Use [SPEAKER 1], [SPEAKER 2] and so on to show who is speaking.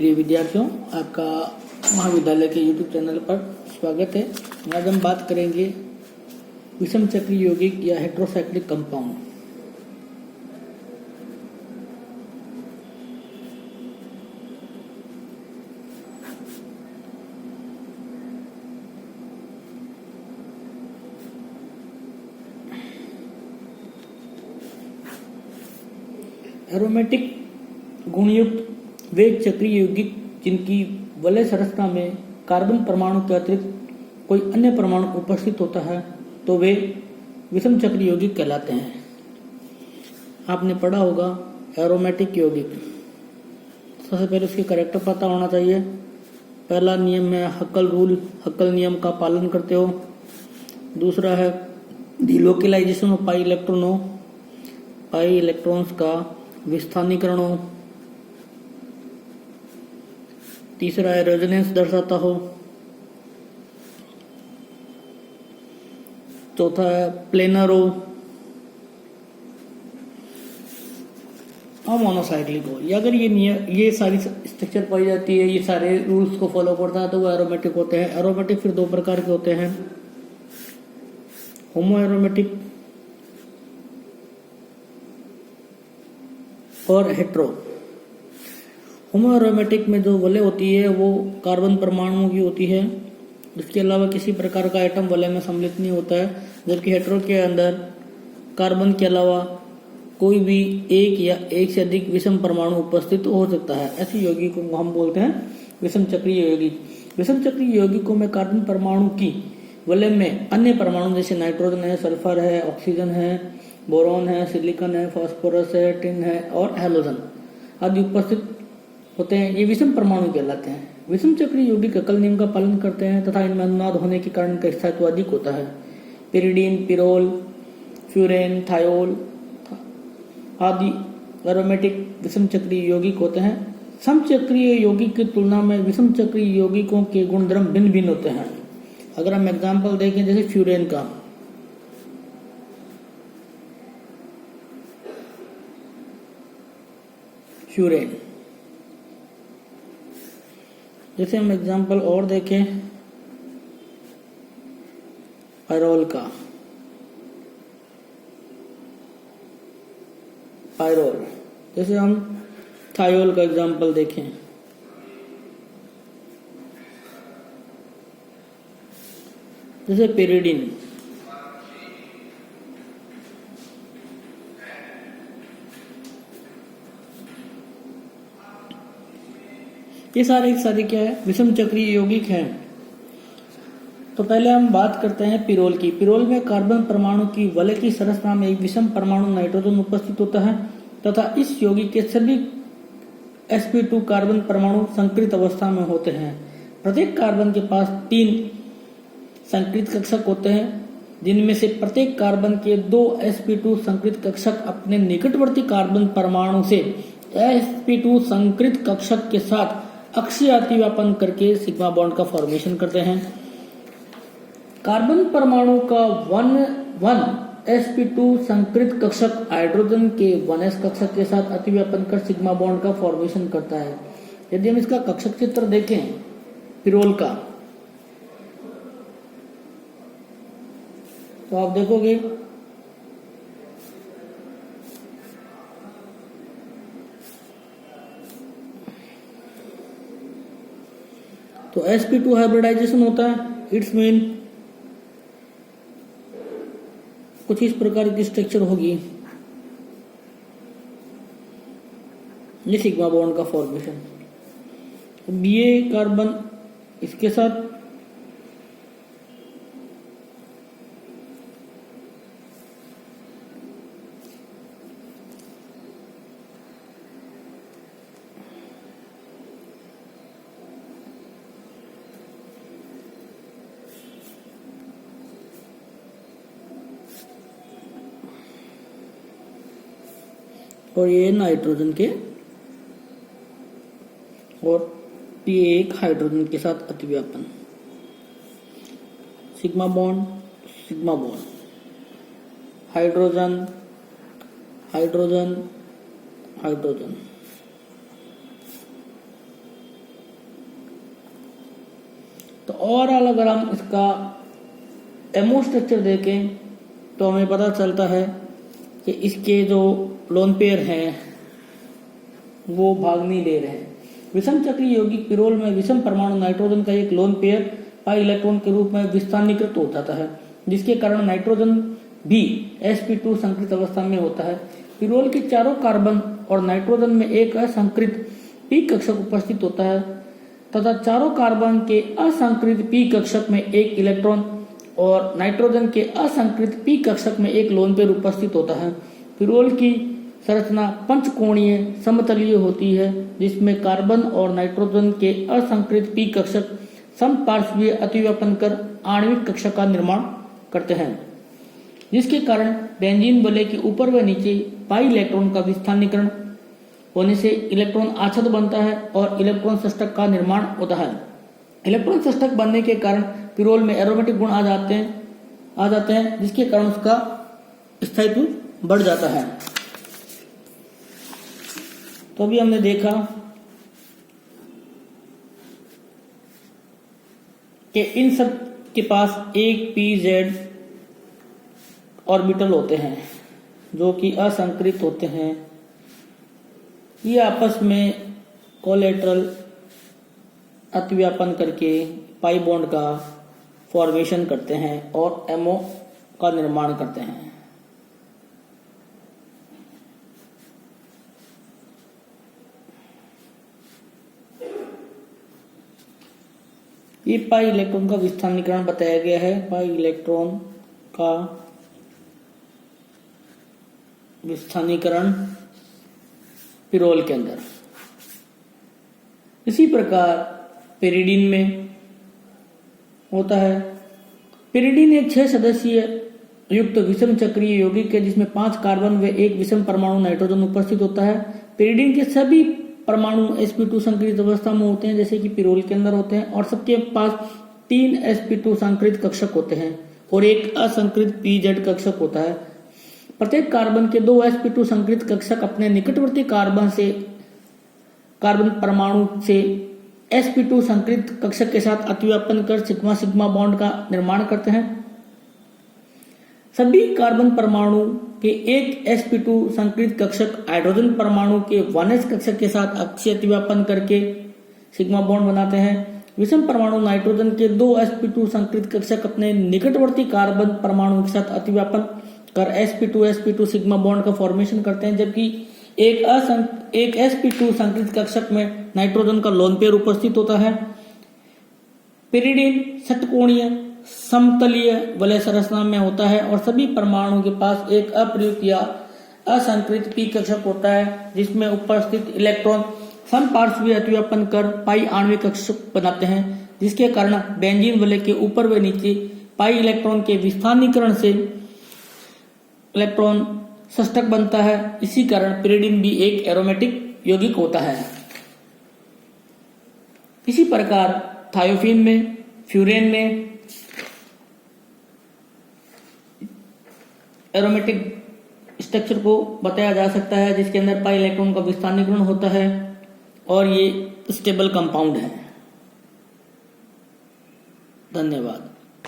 [SPEAKER 1] प्रिय विद्यार्थियों, आपका महाविद्यालय के YouTube चैनल पर स्वागत है। आज हम बात करेंगे विषम चक्रीय यौगिक या हेट्रोसाइक्लिक कंपाउंड। एरोमेटिक गुणयुक्त वे चक्रीय यौगिक जिनकी वलय संरचना में कार्बन परमाणु के अतिरिक्त कोई अन्य परमाणु उपस्थित होता है तो वे विषम चक्रीय यौगिक कहलाते हैं। आपने पढ़ा होगा एरोमेटिक यौगिक। सबसे पहले उसके कैरेक्टर पता होना चाहिए। पहला नियम है हक्कल रूल, हक्कल नियम का पालन करते हो। दूसरा है दी लोकलाइजेशन ऑफ पाई इलेक्ट्रॉन हो, पाई इलेक्ट्रॉन्स का विस्थानीकरण हो। तीसरा है रेजोनेंस दर्शाता हो। चौथा है प्लेनर हो। और मोनोसाइक्लिक हो। अगर ये सारी स्ट्रक्चर पाई जाती है, ये सारे रूल्स को फॉलो करता है तो वो एरोमेटिक होते हैं। एरोमेटिक फिर दो प्रकार के होते हैं, होमो एरोमेटिक और हेट्रो। होमो एरोमेटिक में जो वलय होती है वो कार्बन परमाणुओं की होती है, इसके अलावा किसी प्रकार का एटम वलय में सम्मिलित नहीं होता है। जबकि हेट्रो के अंदर कार्बन के अलावा कोई भी एक या एक से अधिक विषम परमाणु उपस्थित हो सकता है। ऐसे यौगिकों को हम बोलते हैं विषम चक्रीय यौगिक। विषम चक्रीय यौगिकों में कार्बन परमाणु की वलय में अन्य परमाणु जैसे नाइट्रोजन है, सल्फर है, ऑक्सीजन है, बोरॉन है, सिलिकॉन है, फास्फोरस है, टिन है और हैलोजन आदि उपस्थित होते हैं। ये विषम परमाणु कहलाते हैं। विषम चक्रीय यौगिक हक्कल नियम का पालन करते हैं तथा इनमें अनुनाद होने के कारण इनका स्थायित्व अधिक होता है। पिरिडीन, पिरोल, फ्यूरेन, थायोल आदि एरोमेटिक विषम चक्रीय यौगिक होते हैं। समचक्रीय यौगिक की तुलना में विषम चक्रीय यौगिकों के गुणधर्म भिन्न भिन्न होते हैं। अगर हम एग्जाम्पल देखें जैसे फ्यूरेन का, फ्यूरेन जैसे हम एग्जाम्पल और देखें पायरोल का, पायरोल जैसे हम थायोल का एग्जाम्पल देखें, जैसे पिरिडीन, ये सारे क्या है, विषम चक्रीय यौगिक हैं। तो पहले हम बात करते हैं पिरोल की। पिरोल में कार्बन परमाणु की वलय की संरचना में एक विषम परमाणु नाइट्रोजन उपस्थित होता है तथा इस यौगिक के सभी sp2 कार्बन परमाणु संकृत अवस्था में होते हैं। प्रत्येक कार्बन के पास 3 संकृत कक्षक होते हैं, जिनमें से प्रत्येक कार्बन के 2 sp2 संकृत कक्षक अपने निकटवर्ती कार्बन परमाणु से sp2 संकृत कक्षक के साथ अक्षीय अतिव्यापन करके सिग्मा बॉन्ड का फॉर्मेशन करते हैं। कार्बन परमाणु का 1 sp2 संकृत कक्षक हाइड्रोजन के 1s कक्षक के साथ अतिव्यापन कर सिग्मा बॉन्ड का फॉर्मेशन करता है। यदि हम इसका कक्षक चित्र देखें पिरोल का, तो आप देखोगे तो sp2 हाइब्रिडाइजेशन होता है। इट्स मीन कुछ इस प्रकार की स्ट्रक्चर होगी, ये सिग्मा बॉन्ड का फॉर्मेशन। ये कार्बन इसके साथ और ये नाइट्रोजन के और ये एक हाइड्रोजन के साथ अतिव्यापन, sigma bond, sigma bond, hydrogen, hydrogen, hydrogen. तो ओवरऑल अगर हम इसका एमओ स्ट्रक्चर देखें तो हमें पता चलता है कि इसके जो लोन पेयर हैं वो भाग नहीं दे रहे हैं। विषम चक्रीय यौगिक पिरोल में विषम परमाणु नाइट्रोजन का एक लोन पेयर पाई इलेक्ट्रॉन के रूप में विस्थानीकृत हो जाता है, जिसके कारण नाइट्रोजन भी sp2 संकृत अवस्था में होता है। पिरोल के चारों कार्बन और नाइट्रोजन में एक असंकृत p कक्षक उपस्थित होता है तथा चारों कार्बन के असंकृत p कक्षक में एक इलेक्ट्रॉन और नाइट्रोजन के असंकृत p कक्षक में एक लोन पेयर उपस्थित होता है। पिरोल की संरचना पंचकोणीय समतलीय होती है, जिसमें कार्बन और नाइट्रोजन के असंकृत p कक्षक समपार्श्वीय अतिव्यापन कर आणविक कक्षक का निर्माण करते हैं, जिसके कारण बेंजीन वलय के ऊपर व नीचे पाई इलेक्ट्रॉन का विस्थानीकरण होने से इलेक्ट्रॉन आच्छाद बनता है और इलेक्ट्रॉन षष्ठक का निर्माण होता है। इलेक्ट्रॉन षष्ठक बनने के कारण पिरोल में एरोमेटिक गुण आ जाते हैं, जिसके कारण उसका स्थायित्व बढ़ जाता है। तो अभी हमने देखा कि इन सब के पास एक pz ऑर्बिटल होते हैं जो कि असंकृत होते हैं। ये आपस में कोलेटरल अतिव्यापन करके पाई बॉन्ड का फॉर्मेशन करते हैं और एमओ का निर्माण करते हैं। ये पाई इलेक्ट्रॉन का विस्थानीकरण बताया गया है। पाई इलेक्ट्रॉन का विस्थानीकरण पिरोल के अंदर। इसी प्रकार पेरिडीन में होता है। पेरिडीन एक 6 सदस्यीय युक्त विषम चक्रीय यौगिक है, जिसमें 5 कार्बन व 1 विषम परमाणु नाइट्रोजन उपस्थित होता है। पेरिडीन के सभी परमाणु sp2 संकृत अवस्था में होते हैं, जैसे कि पिरोल के अंदर होते हैं, और सबके पास 3 sp2 संकृत कक्षक होते हैं और एक असंकृत pz कक्षक होता है। प्रत्येक कार्बन के 2 sp2 संकृत कक्षक अपने निकटवर्ती कार्बन परमाणु से sp2 संकृत कक्षक के साथ अतिव्यापन कर सिग्मा सिग्मा बॉन्ड का निर्माण करते हैं। सभी कार्बन परमाणु के एक sp2 संकृत कक्षक हाइड्रोजन परमाणु के 1s कक्षक के साथ अक्षीय अतिव्यापन करके सिग्मा बॉन्ड बनाते हैं। विषम परमाणु नाइट्रोजन के 2 sp2 संकृत कक्षक अपने निकटवर्ती कार्बन परमाणु के साथ अतिव्यापन कर sp2 सिग्मा बॉन्ड का फॉर्मेशन करते हैं, जबकि एक sp2 संकृत कक्षक में नाइट्रोजन का लोन पेयर उपस्थित होता है। पेरिडीन षटकोणीय समतलीय वलय संरचना में होता है और सभी परमाणु के पास एक अप्रयुक्त या असंकृत p कक्षक होता है, जिसमें उपस्थित इलेक्ट्रॉन समपार्श्वीय अतिव्यापन कर पाई आणविक कक्षक बनाते हैं, जिसके कारण बेंजीन वलय के ऊपर व नीचे पाई इलेक्ट्रॉन के विस्थानीकरण से इलेक्ट्रॉन षष्ठक बनता है। इसी कारण पेरिडीन भी एक एरोमेटिक यौगिक होता है। इसी प्रकार थायोफीन में, फ्यूरेन में एरोमेटिक स्ट्रक्चर को बताया जा सकता है, जिसके अंदर पाई इलेक्ट्रॉन का विस्थानीकरण होता है और ये स्टेबल कंपाउंड है। धन्यवाद।